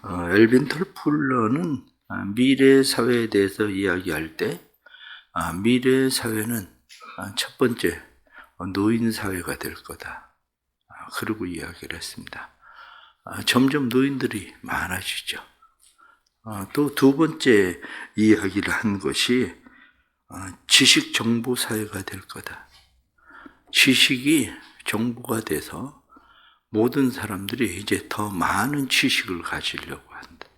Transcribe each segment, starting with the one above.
엘빈 톨플러는 미래 사회에 대해서 이야기할 때 미래 사회는 첫 번째 노인 사회가 될 거다. 그러고 이야기를 했습니다. 점점 노인들이 많아지죠. 또 두 번째 이야기를 한 것이 지식 정보 사회가 될 거다. 지식이 정보가 돼서 모든 사람들이 이제 더 많은 지식을 가지려고 한다.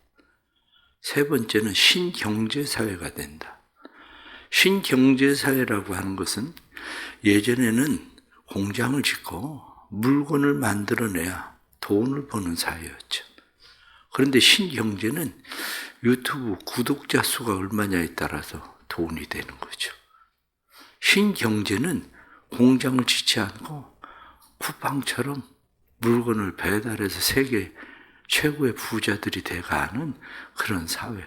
세 번째는 신경제사회가 된다. 신경제사회라고 하는 것은 예전에는 공장을 짓고 물건을 만들어내야 돈을 버는 사회였죠. 그런데 신경제는 유튜브 구독자 수가 얼마냐에 따라서 돈이 되는 거죠. 신경제는 공장을 짓지 않고 쿠팡처럼 물건을 배달해서 세계 최고의 부자들이 돼가는 그런 사회.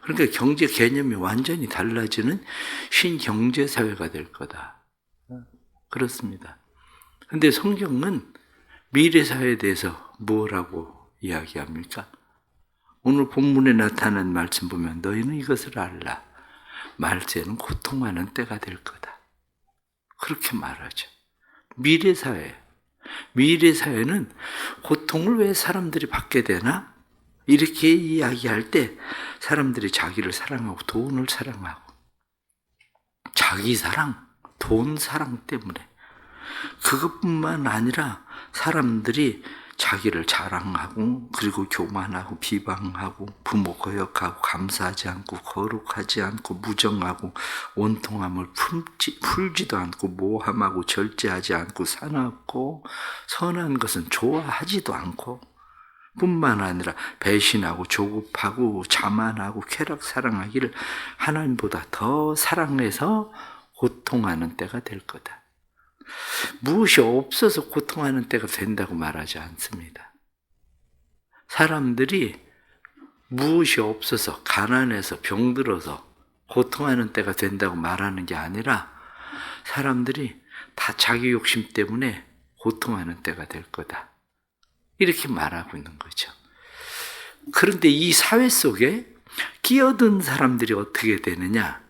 그러니까 경제 개념이 완전히 달라지는 신경제 사회가 될 거다. 그렇습니다. 그런데 성경은 미래 사회에 대해서 뭐라고 이야기합니까? 오늘 본문에 나타난 말씀 보면 너희는 이것을 알라. 말세는 고통하는 때가 될 거다. 그렇게 말하죠. 미래 사회. 미래 사회는 고통을 왜 사람들이 받게 되나? 이렇게 이야기할 때 사람들이 자기를 사랑하고 돈을 사랑하고 자기 사랑, 돈 사랑 때문에 그것뿐만 아니라 사람들이 자기를 자랑하고 그리고 교만하고 비방하고 부모 거역하고 감사하지 않고 거룩하지 않고 무정하고 원통함을 풀지도 않고 모함하고 절제하지 않고 사납고 선한 것은 좋아하지도 않고 뿐만 아니라 배신하고 조급하고 자만하고 쾌락 사랑하기를 하나님보다 더 사랑해서 고통하는 때가 될 거다. 무엇이 없어서 고통하는 때가 된다고 말하지 않습니다. 사람들이 무엇이 없어서 가난해서 병들어서 고통하는 때가 된다고 말하는 게 아니라 사람들이 다 자기 욕심 때문에 고통하는 때가 될 거다. 이렇게 말하고 있는 거죠. 그런데 이 사회 속에 끼어든 사람들이 어떻게 되느냐?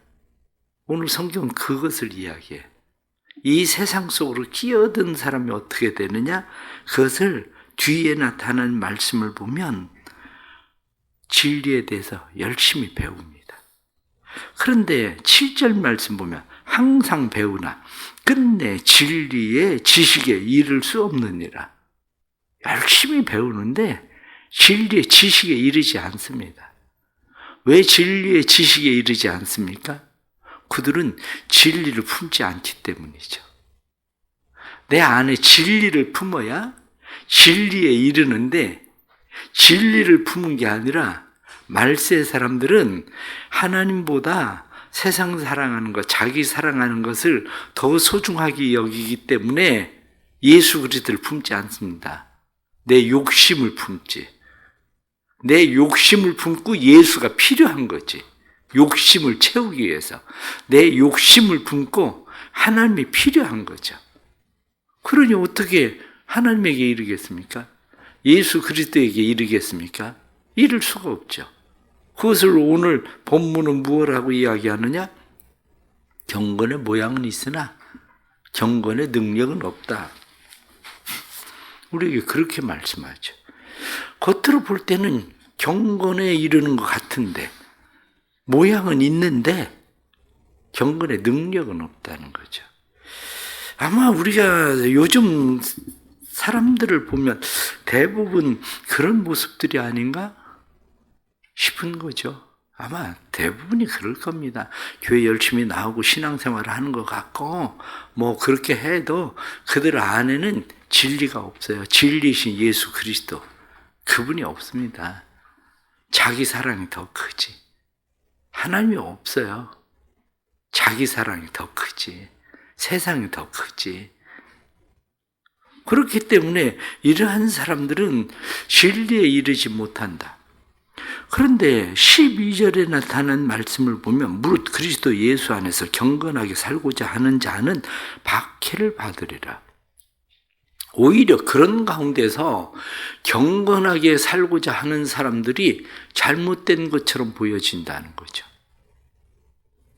오늘 성경은 그것을 이야기해. 이 세상 속으로 끼어든 사람이 어떻게 되느냐? 그것을 뒤에 나타난 말씀을 보면 진리에 대해서 열심히 배웁니다. 그런데 7절 말씀 보면 항상 배우나 끝내 진리의 지식에 이를 수 없느니라. 열심히 배우는데 진리의 지식에 이르지 않습니다. 왜 진리의 지식에 이르지 않습니까? 그들은 진리를 품지 않기 때문이죠. 내 안에 진리를 품어야 진리에 이르는데 진리를 품은 게 아니라 말세 사람들은 하나님보다 세상 사랑하는 것, 자기 사랑하는 것을 더 소중하게 여기기 때문에 예수 그리스도를 품지 않습니다. 내 욕심을 품지. 내 욕심을 품고 예수가 필요한 거지. 욕심을 채우기 위해서 내 욕심을 품고 하나님이 필요한 거죠. 그러니 어떻게 하나님에게 이르겠습니까? 예수 그리스도에게 이르겠습니까? 이를 수가 없죠. 그것을 오늘 본문은 무엇라고 이야기하느냐? 경건의 모양은 있으나 경건의 능력은 없다. 우리에게 그렇게 말씀하죠. 겉으로 볼 때는 경건에 이르는 것 같은데 모양은 있는데 경건의 능력은 없다는 거죠. 아마 우리가 요즘 사람들을 보면 대부분 그런 모습들이 아닌가 싶은 거죠. 아마 대부분이 그럴 겁니다. 교회 열심히 나오고 신앙생활을 하는 것 같고 뭐 그렇게 해도 그들 안에는 진리가 없어요. 진리이신 예수 그리스도 그분이 없습니다. 자기 사랑이 더 크지. 하나님이 없어요. 자기 사랑이 더 크지. 세상이 더 크지. 그렇기 때문에 이러한 사람들은 진리에 이르지 못한다. 그런데 12절에 나타난 말씀을 보면 무릇 그리스도 예수 안에서 경건하게 살고자 하는 자는 박해를 받으리라. 오히려 그런 가운데서 경건하게 살고자 하는 사람들이 잘못된 것처럼 보여진다는 거죠.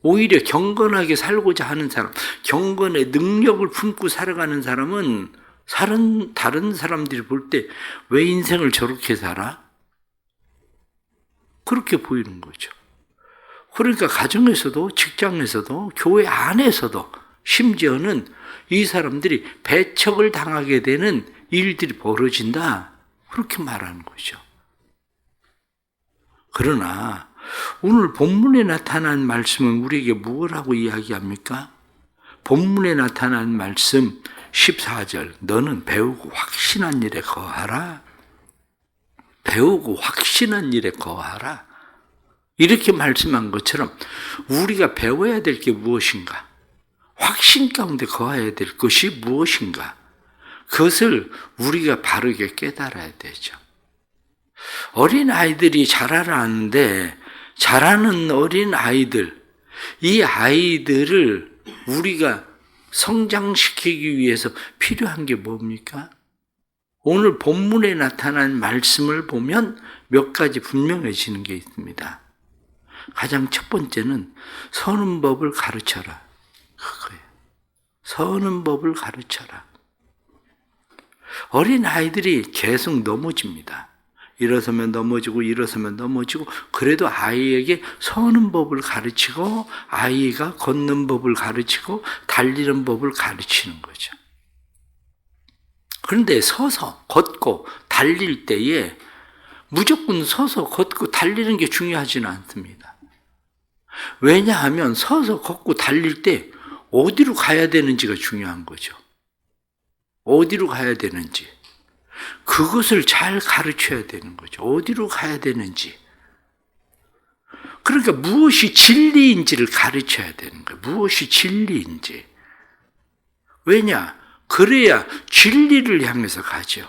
오히려 경건하게 살고자 하는 사람, 경건의 능력을 품고 살아가는 사람은 다른 사람들이 볼 때 왜 인생을 저렇게 살아? 그렇게 보이는 거죠. 그러니까 가정에서도 직장에서도 교회 안에서도 심지어는 이 사람들이 배척을 당하게 되는 일들이 벌어진다. 그렇게 말하는 거죠. 그러나 오늘 본문에 나타난 말씀은 우리에게 무엇라고 이야기합니까? 본문에 나타난 말씀 14절, 너는 배우고 확신한 일에 거하라. 배우고 확신한 일에 거하라. 이렇게 말씀한 것처럼 우리가 배워야 될 게 무엇인가? 확신 가운데 거해야 될 것이 무엇인가? 그것을 우리가 바르게 깨달아야 되죠. 어린 아이들이 자라라는데 자라는 어린 아이들, 이 아이들을 우리가 성장시키기 위해서 필요한 게 뭡니까? 오늘 본문에 나타난 말씀을 보면 몇 가지 분명해지는 게 있습니다. 가장 첫 번째는 서는 법을 가르쳐라. 그거예요. 서는 법을 가르쳐라. 어린 아이들이 계속 넘어집니다. 일어서면 넘어지고 일어서면 넘어지고, 그래도 아이에게 서는 법을 가르치고 아이가 걷는 법을 가르치고 달리는 법을 가르치는 거죠. 그런데 서서 걷고 달릴 때에 무조건 서서 걷고 달리는 게 중요하지는 않습니다. 왜냐하면 서서 걷고 달릴 때 어디로 가야 되는지가 중요한 거죠. 어디로 가야 되는지. 그것을 잘 가르쳐야 되는 거죠. 어디로 가야 되는지. 그러니까 무엇이 진리인지를 가르쳐야 되는 거예요. 무엇이 진리인지. 왜냐? 그래야 진리를 향해서 가죠.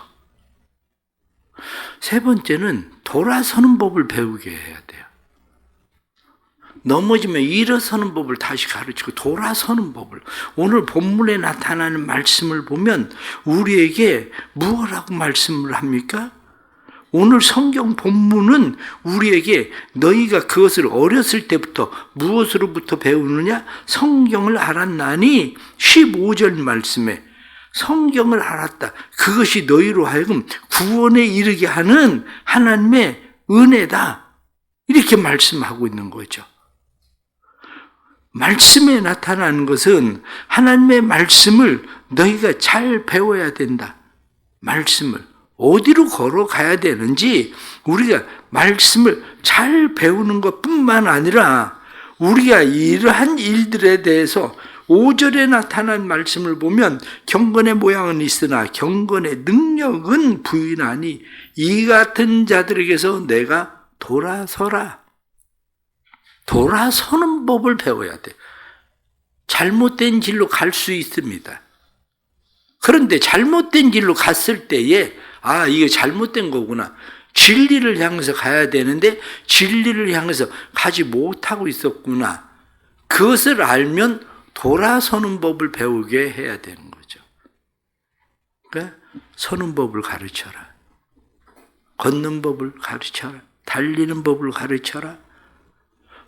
세 번째는 돌아서는 법을 배우게 해야 돼요. 넘어지면 일어서는 법을 다시 가르치고 돌아서는 법을. 오늘 본문에 나타나는 말씀을 보면 우리에게 무엇라고 말씀을 합니까? 오늘 성경 본문은 우리에게 너희가 그것을 어렸을 때부터 무엇으로부터 배우느냐? 성경을 알았나니 15절 말씀에 성경을 알았다. 그것이 너희로 하여금 구원에 이르게 하는 하나님의 은혜다. 이렇게 말씀하고 있는 거죠. 말씀에 나타나는 것은 하나님의 말씀을 너희가 잘 배워야 된다. 말씀을 어디로 걸어가야 되는지 우리가 말씀을 잘 배우는 것뿐만 아니라 우리가 이러한 일들에 대해서 5절에 나타난 말씀을 보면 경건의 모양은 있으나 경건의 능력은 부인하니 이 같은 자들에게서 내가 돌아서라. 돌아서는 법을 배워야 돼. 잘못된 길로 갈 수 있습니다. 그런데 잘못된 길로 갔을 때에 이게 잘못된 거구나. 진리를 향해서 가야 되는데 진리를 향해서 가지 못하고 있었구나. 그것을 알면 돌아서는 법을 배우게 해야 되는 거죠. 그러니까 서는 법을 가르쳐라. 걷는 법을 가르쳐라. 달리는 법을 가르쳐라.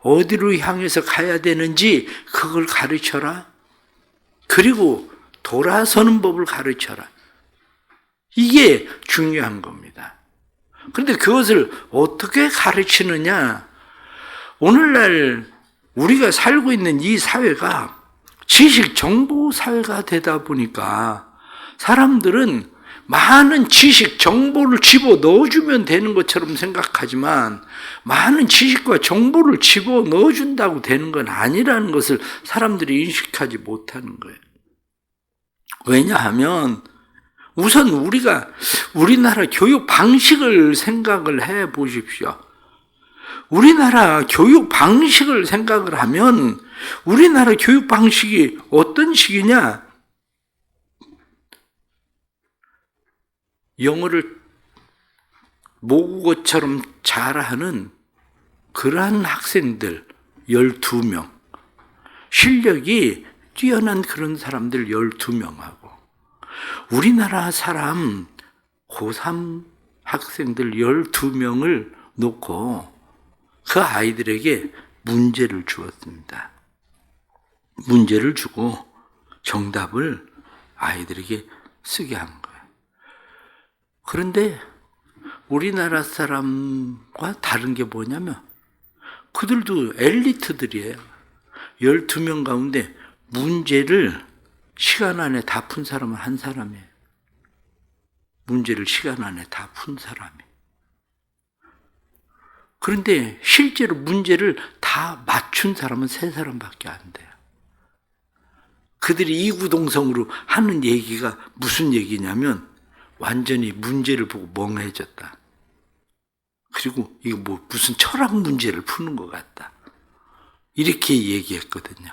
어디로 향해서 가야 되는지 그걸 가르쳐라. 그리고 돌아서는 법을 가르쳐라. 이게 중요한 겁니다. 그런데 그것을 어떻게 가르치느냐? 오늘날 우리가 살고 있는 이 사회가 지식 정보 사회가 되다 보니까 사람들은 많은 지식 정보를 집어 넣어주면 되는 것처럼 생각하지만 많은 지식과 정보를 집어 넣어준다고 되는 건 아니라는 것을 사람들이 인식하지 못하는 거예요. 왜냐하면 우선 우리나라 교육 방식을 생각을 해 보십시오. 우리나라 교육 방식을 생각을 하면 우리나라 교육 방식이 어떤 식이냐? 영어를 모국어처럼 잘하는 그러한 학생들 12명, 실력이 뛰어난 그런 사람들 12명하고 우리나라 사람 고3 학생들 12명을 놓고 그 아이들에게 문제를 주었습니다. 문제를 주고 정답을 아이들에게 쓰게 한 거예요. 그런데 우리나라 사람과 다른 게 뭐냐면 그들도 엘리트들이에요. 12명 가운데 문제를 시간 안에 다 푼 사람은 한 사람이에요. 문제를 시간 안에 다 푼 사람이. 그런데 실제로 문제를 다 맞춘 사람은 3사람밖에 안 돼요. 그들이 이구동성으로 하는 얘기가 무슨 얘기냐면 완전히 문제를 보고 멍해졌다. 그리고 이거 뭐 무슨 철학 문제를 푸는 것 같다. 이렇게 얘기했거든요.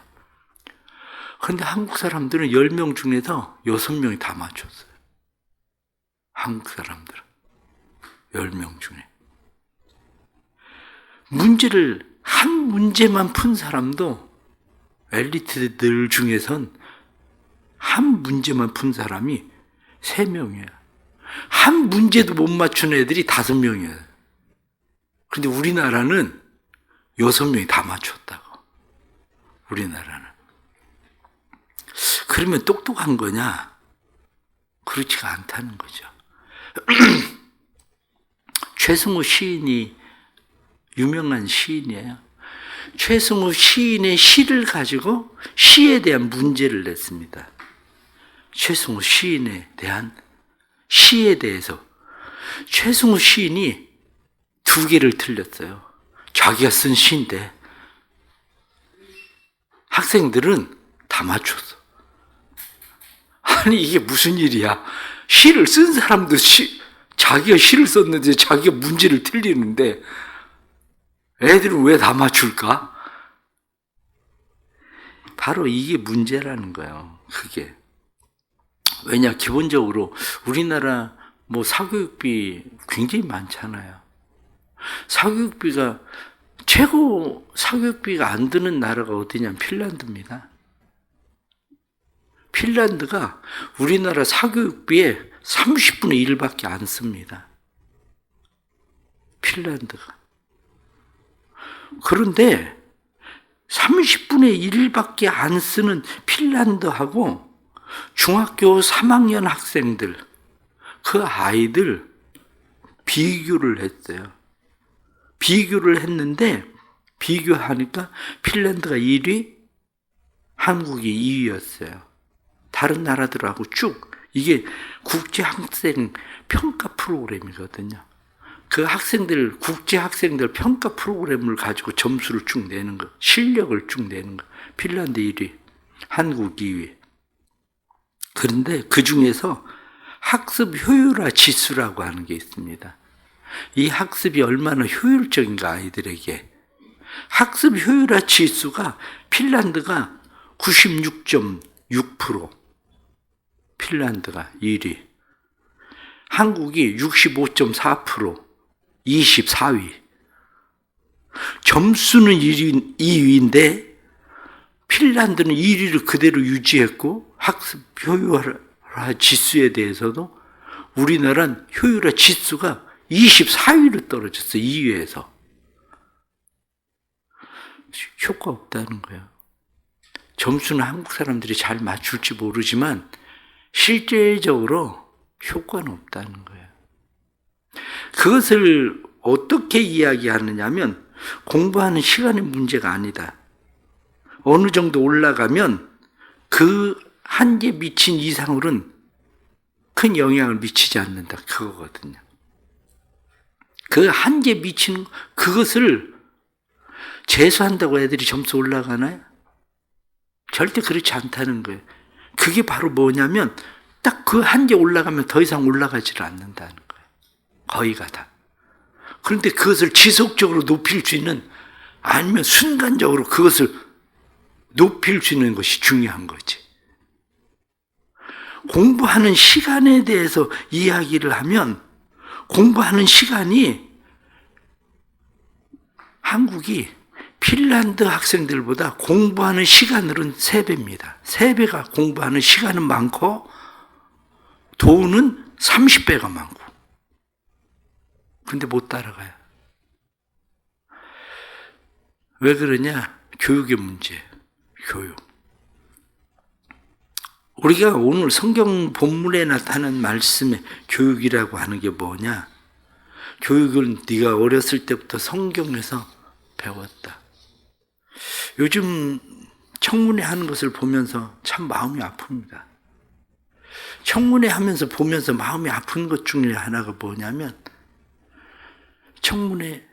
그런데 한국 사람들은 10명 중에서 6명이 다 맞췄어요. 한국 사람들은 10명 중에. 문제를 한 문제만 푼 사람도 엘리트들 중에선 한 문제만 푼 사람이 3명이에요. 한 문제도 못 맞춘 애들이 5명이에요. 그런데 우리나라는 6명이 다 맞췄다고. 우리나라는. 그러면 똑똑한 거냐? 그렇지가 않다는 거죠. 최승호 시인이 유명한 시인이에요. 최승호 시인의 시를 가지고 시에 대한 문제를 냈습니다. 최승호 시인에 대한 시에 대해서 최승호 시인이 2개를 틀렸어요. 자기가 쓴 시인데 학생들은 다 맞췄어. 아니 이게 무슨 일이야. 시를 쓴 사람도 자기가 시를 썼는데 자기가 문제를 틀리는데 애들은 왜 다 맞출까? 바로 이게 문제라는 거예요. 그게. 왜냐, 기본적으로 우리나라 사교육비 굉장히 많잖아요. 사교육비가 최고 사교육비가 안 드는 나라가 어디냐면 핀란드입니다. 핀란드가 우리나라 사교육비의 30분의 1밖에 안 씁니다. 핀란드가. 그런데 30분의 1밖에 안 쓰는 핀란드하고 중학교 3학년 학생들, 그 아이들 비교를 했어요. 비교를 했는데 비교하니까 핀란드가 1위, 한국이 2위였어요. 다른 나라들하고 쭉 이게 국제학생 평가 프로그램이거든요. 그 학생들, 국제학생들 평가 프로그램을 가지고 점수를 쭉 내는 거, 실력을 쭉 내는 거. 핀란드 1위, 한국 2위. 그런데 그 중에서 학습 효율화 지수라고 하는 게 있습니다. 이 학습이 얼마나 효율적인가 아이들에게. 학습 효율화 지수가 핀란드가 96.6%, 핀란드가 1위. 한국이 65.4%, 24위. 점수는 2위인데 핀란드는 1위를 그대로 유지했고 학습 효율화 지수에 대해서도 우리나라는 효율화 지수가 24위로 떨어졌어요. 2위에서. 효과 없다는 거예요. 점수는 한국 사람들이 잘 맞출지 모르지만 실제적으로 효과는 없다는 거예요. 그것을 어떻게 이야기하느냐면 공부하는 시간의 문제가 아니다. 어느 정도 올라가면 그 한계에 미친 이상으로는 큰 영향을 미치지 않는다. 그거거든요. 그 한계에 미친 그것을 재수한다고 애들이 점수 올라가나요? 절대 그렇지 않다는 거예요. 그게 바로 뭐냐면 딱 그 한계 올라가면 더 이상 올라가지를 않는다는 거예요. 거의가 다. 그런데 그것을 지속적으로 높일 수 있는, 아니면 순간적으로 그것을 높일 수 있는 것이 중요한 거지. 공부하는 시간에 대해서 이야기를 하면 공부하는 시간이 한국이 핀란드 학생들보다 공부하는 시간으로는 3배입니다. 3배가 공부하는 시간은 많고 돈은 30배가 많고. 근데 못 따라가요. 왜 그러냐? 교육의 문제예요. 교육. 우리가 오늘 성경 본문에 나타난 말씀의 교육이라고 하는 게 뭐냐? 교육은 네가 어렸을 때부터 성경에서 배웠다. 요즘 청문회 하는 것을 보면서 참 마음이 아픕니다. 청문회 하면서 보면서 마음이 아픈 것 중에 하나가 뭐냐면, 청문회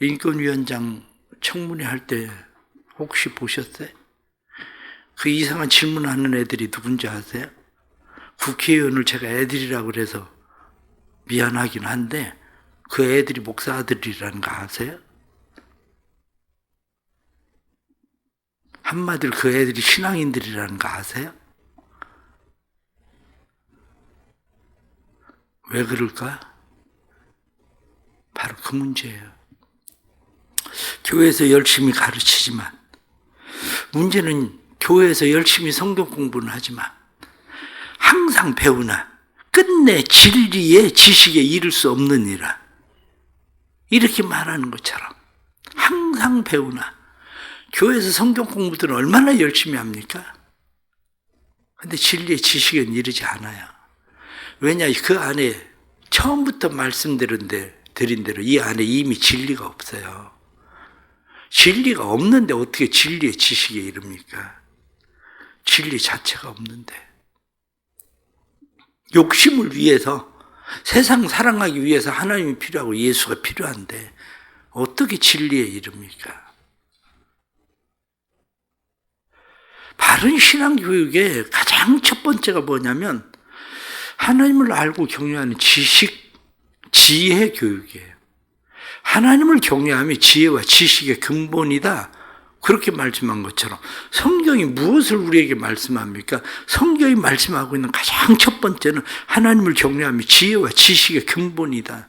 인권위원장 청문회 할 때 혹시 보셨어요? 그 이상한 질문하는 애들이 누군지 아세요? 국회의원을 제가 애들이라고 그래서 미안하긴 한데 그 애들이 목사 아들이라는 거 아세요? 한마디로 그 애들이 신앙인들이라는 거 아세요? 왜 그럴까? 바로 그 문제예요. 교회에서 열심히 가르치지만, 문제는 교회에서 열심히 성경 공부는 하지만 항상 배우나 끝내 진리의 지식에 이를 수 없느니라, 이렇게 말하는 것처럼 항상 배우나 교회에서 성경 공부들은 얼마나 열심히 합니까? 근데 진리의 지식은 이르지 않아요. 왜냐? 그 안에 처음부터 말씀드린 대로 이 안에 이미 진리가 없어요. 진리가 없는데 어떻게 진리의 지식에 이릅니까? 진리 자체가 없는데. 욕심을 위해서, 세상 사랑하기 위해서 하나님이 필요하고 예수가 필요한데 어떻게 진리에 이릅니까? 바른 신앙교육의 가장 첫 번째가 뭐냐면 하나님을 알고 경외하는 지식, 지혜 교육이에요. 하나님을 경외함이 지혜와 지식의 근본이다, 그렇게 말씀한 것처럼 성경이 무엇을 우리에게 말씀합니까? 성경이 말씀하고 있는 가장 첫 번째는 하나님을 경외함이 지혜와 지식의 근본이다,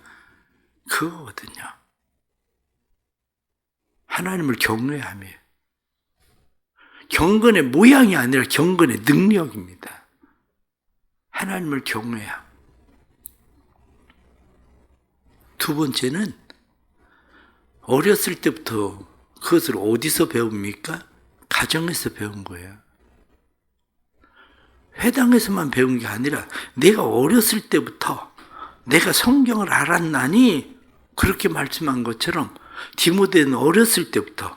그거거든요. 하나님을 경외함이에요. 경건의 모양이 아니라 경건의 능력입니다. 하나님을 경외함. 두 번째는 어렸을 때부터 그것을 어디서 배웁니까? 가정에서 배운 거예요. 회당에서만 배운 게 아니라 내가 어렸을 때부터 내가 성경을 알았나니, 그렇게 말씀한 것처럼 디모데는 어렸을 때부터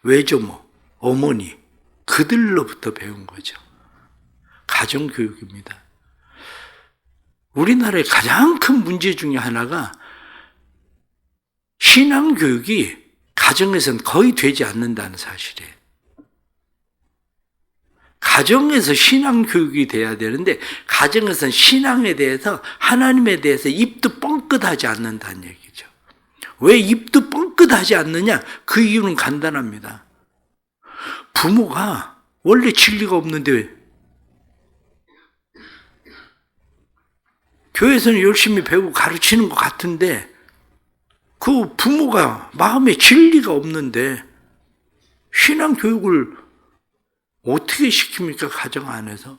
외조모, 어머니, 그들로부터 배운 거죠. 가정교육입니다. 우리나라의 가장 큰 문제 중에 하나가 신앙교육이 가정에서는 거의 되지 않는다는 사실이에요. 가정에서 신앙교육이 돼야 되는데 가정에서는 신앙에 대해서, 하나님에 대해서 입도 뻥끗하지 않는다는 얘기죠. 왜 입도 뻥끗하지 않느냐? 그 이유는 간단합니다. 부모가 원래 진리가 없는데 교회에서는 열심히 배우고 가르치는 것 같은데 그 부모가 마음에 진리가 없는데 신앙교육을 어떻게 시킵니까? 가정 안에서.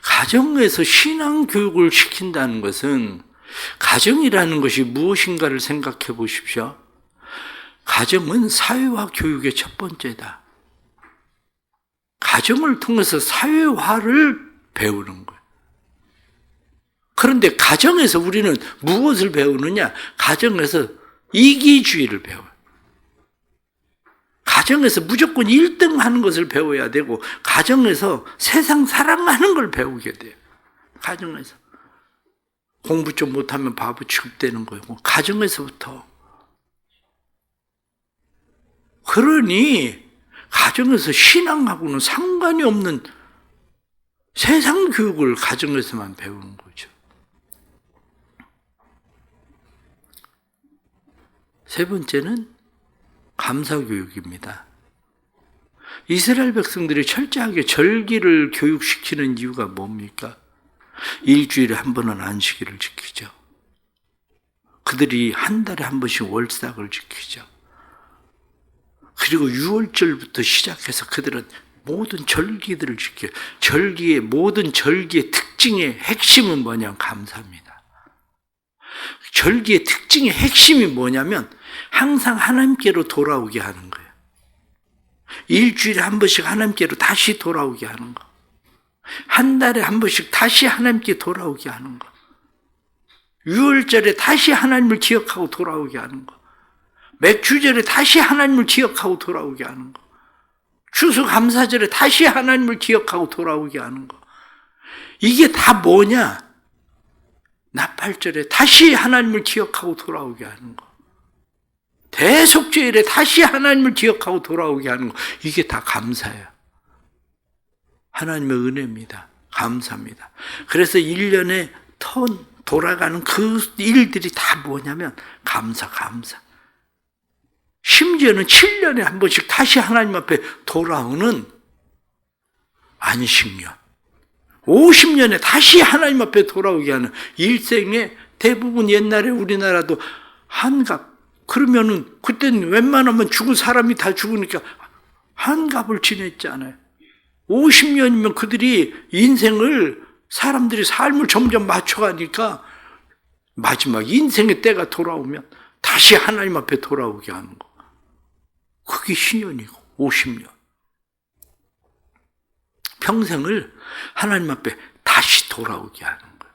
가정에서 신앙교육을 시킨다는 것은, 가정이라는 것이 무엇인가를 생각해 보십시오. 가정은 사회화 교육의 첫 번째다. 가정을 통해서 사회화를 배우는 거예요. 그런데 가정에서 우리는 무엇을 배우느냐? 가정에서 이기주의를 배워요. 가정에서 무조건 1등 하는 것을 배워야 되고, 가정에서 세상 사랑하는 걸 배우게 돼요. 가정에서. 공부 좀 못하면 바보 취급되는 거고, 가정에서부터. 그러니 가정에서 신앙하고는 상관이 없는 세상 교육을 가정에서만 배우는 거죠. 세 번째는 감사교육입니다. 이스라엘 백성들이 철저하게 절기를 교육시키는 이유가 뭡니까? 일주일에 한 번은 안식일을 지키죠. 그들이 한 달에 한 번씩 월삭을 지키죠. 그리고 6월절부터 시작해서 그들은 모든 절기들을 지켜요. 모든 절기의 특징의 핵심은 뭐냐면 감사입니다. 절기의 특징의 핵심이 뭐냐면 항상 하나님께로 돌아오게 하는 거예요. 일주일에 한 번씩 하나님께로 다시 돌아오게 하는 거. 한 달에 한 번씩 다시 하나님께 돌아오게 하는 거. 6월절에 다시 하나님을 기억하고 돌아오게 하는 거. 맥주절에 다시 하나님을 기억하고 돌아오게 하는 거. 추수감사절에 다시 하나님을 기억하고 돌아오게 하는 거. 이게 다 뭐냐? 나팔절에 다시 하나님을 기억하고 돌아오게 하는 거. 대속죄일에 다시 하나님을 기억하고 돌아오게 하는 거. 이게 다 감사예요. 하나님의 은혜입니다. 감사합니다. 그래서 1년에 돌아가는 그 일들이 다 뭐냐면 감사. 심지어는 7년에 한 번씩 다시 하나님 앞에 돌아오는 안식년. 50년에 다시 하나님 앞에 돌아오게 하는 일생의 대부분 옛날에 우리나라도 한갑. 그러면은 그때는 웬만하면 죽은 사람이 다 죽으니까 한갑을 지냈잖아요. 50년이면 그들이 사람들이 삶을 점점 맞춰가니까 마지막 인생의 때가 돌아오면 다시 하나님 앞에 돌아오게 하는 거. 그게 신년이고 50년. 평생을 하나님 앞에 다시 돌아오게 하는 거예요.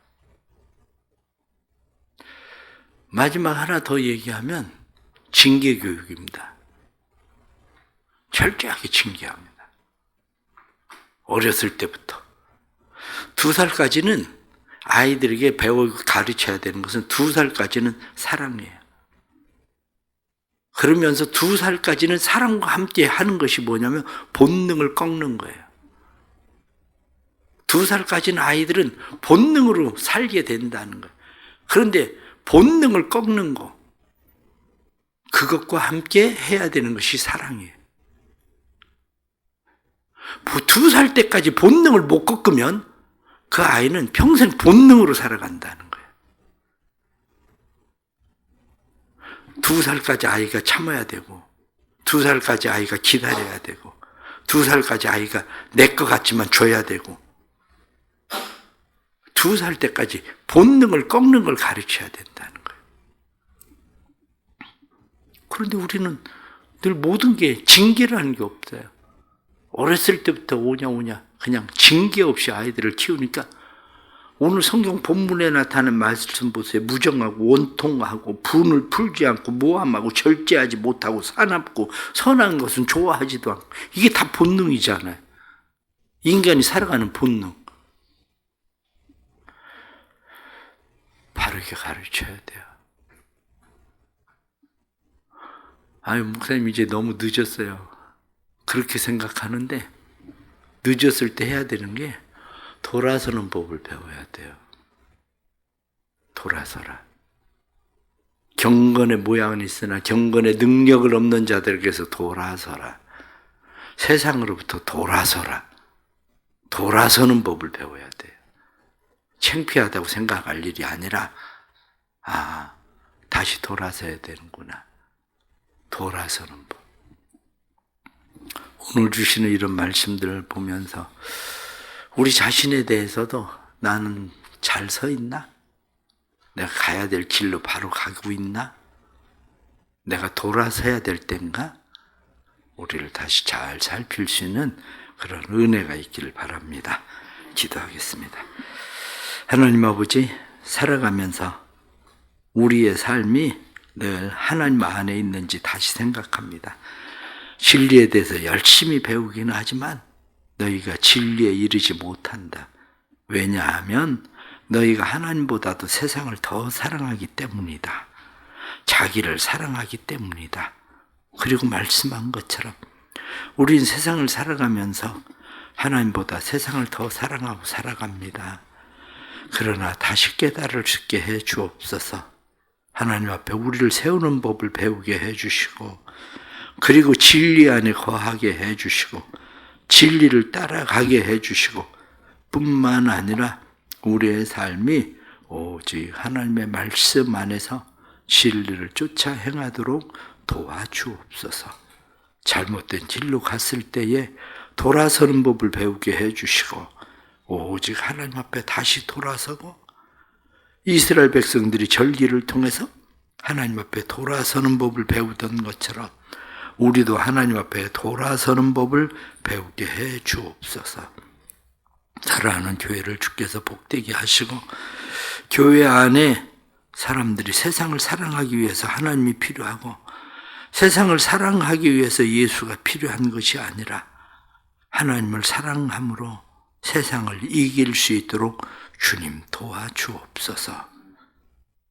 마지막 하나 더 얘기하면 징계교육입니다. 철저하게 징계합니다. 어렸을 때부터. 2살까지는 아이들에게 배우고 가르쳐야 되는 것은 2살까지는 사랑이에요. 그러면서 2살까지는 사랑과 함께 하는 것이 뭐냐면 본능을 꺾는 거예요. 2살까지는 아이들은 본능으로 살게 된다는 거예요. 그런데 본능을 꺾는 거, 그것과 함께 해야 되는 것이 사랑이에요. 2살 때까지 본능을 못 꺾으면 그 아이는 평생 본능으로 살아간다는 거예요. 2살까지 아이가 참아야 되고, 2살까지 아이가 기다려야 되고, 2살까지 아이가 내 것 같지만 줘야 되고, 2살 때까지 본능을 꺾는 걸 가르쳐야 된다는 거예요. 그런데 우리는 늘 모든 게 징계라는 게 없어요. 어렸을 때부터 오냐 그냥 징계 없이 아이들을 키우니까 오늘 성경 본문에 나타나는 말씀 보세요. 무정하고 원통하고 분을 풀지 않고 모함하고 절제하지 못하고 사납고 선한 것은 좋아하지도 않고, 이게 다 본능이잖아요. 인간이 살아가는 본능. 바르게 가르쳐야 돼요. 아유, 목사님 이제 너무 늦었어요. 그렇게 생각하는데 늦었을 때 해야 되는 게 돌아서는 법을 배워야 돼요. 돌아서라. 경건의 모양은 있으나 경건의 능력을 없는 자들에게서 돌아서라. 세상으로부터 돌아서라. 돌아서는 법을 배워야 돼요. 창피하다고 생각할 일이 아니라 다시 돌아서야 되는구나. 돌아서는 법. 오늘 주시는 이런 말씀들을 보면서 우리 자신에 대해서도 나는 잘 서 있나? 내가 가야 될 길로 바로 가고 있나? 내가 돌아서야 될 때인가? 우리를 다시 잘 살필 수 있는 그런 은혜가 있기를 바랍니다. 기도하겠습니다. 하나님 아버지, 살아가면서 우리의 삶이 늘 하나님 안에 있는지 다시 생각합니다. 진리에 대해서 열심히 배우기는 하지만 너희가 진리에 이르지 못한다. 왜냐하면 너희가 하나님보다도 세상을 더 사랑하기 때문이다. 자기를 사랑하기 때문이다. 그리고 말씀한 것처럼 우린 세상을 살아가면서 하나님보다 세상을 더 사랑하고 살아갑니다. 그러나 다시 깨달을 수 있게 해 주옵소서. 하나님 앞에 우리를 세우는 법을 배우게 해 주시고, 그리고 진리 안에 거하게 해 주시고, 진리를 따라가게 해 주시고, 뿐만 아니라 우리의 삶이 오직 하나님의 말씀 안에서 진리를 쫓아 행하도록 도와주옵소서. 잘못된 길로 갔을 때에 돌아서는 법을 배우게 해주시고 오직 하나님 앞에 다시 돌아서고 이스라엘 백성들이 절기를 통해서 하나님 앞에 돌아서는 법을 배우던 것처럼 우리도 하나님 앞에 돌아서는 법을 배우게 해 주옵소서. 사랑하는 교회를 주께서 복되게 하시고 교회 안에 사람들이 세상을 사랑하기 위해서 하나님이 필요하고 세상을 사랑하기 위해서 예수가 필요한 것이 아니라 하나님을 사랑함으로 세상을 이길 수 있도록 주님 도와주옵소서.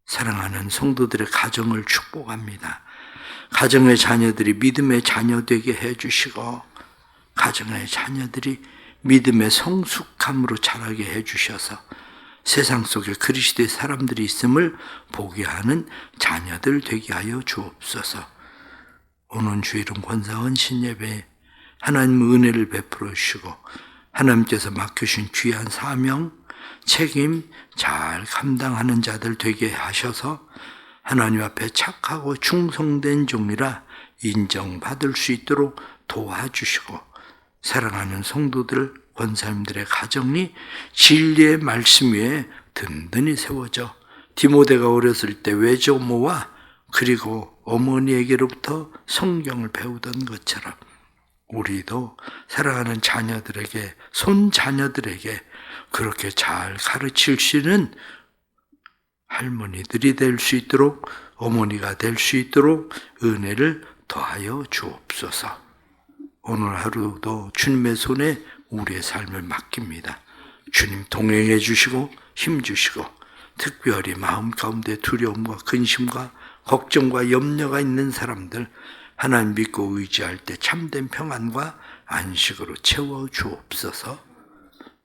사랑하는 성도들의 가정을 축복합니다. 가정의 자녀들이 믿음의 자녀 되게 해주시고 가정의 자녀들이 믿음의 성숙함으로 자라게 해주셔서 세상 속에 그리스도의 사람들이 있음을 보게 하는 자녀들 되게 하여 주옵소서. 오는 주일은 권사원 신예배에 하나님 은혜를 베풀어 주시고 하나님께서 맡겨주신 귀한 사명, 책임 잘 감당하는 자들 되게 하셔서 하나님 앞에 착하고 충성된 종이라 인정받을 수 있도록 도와주시고 사랑하는 성도들, 권사님들의 가정이 진리의 말씀 위에 든든히 세워져 디모데가 어렸을 때 외조모와 그리고 어머니에게로부터 성경을 배우던 것처럼 우리도 사랑하는 자녀들에게, 손자녀들에게 그렇게 잘 가르칠 수 있는 할머니들이 될 수 있도록, 어머니가 될 수 있도록 은혜를 더하여 주옵소서. 오늘 하루도 주님의 손에 우리의 삶을 맡깁니다. 주님 동행해 주시고 힘 주시고 특별히 마음 가운데 두려움과 근심과 걱정과 염려가 있는 사람들 하나님 믿고 의지할 때 참된 평안과 안식으로 채워 주옵소서.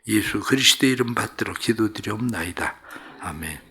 예수 그리스도의 이름 받들어 기도드리옵나이다. 아멘.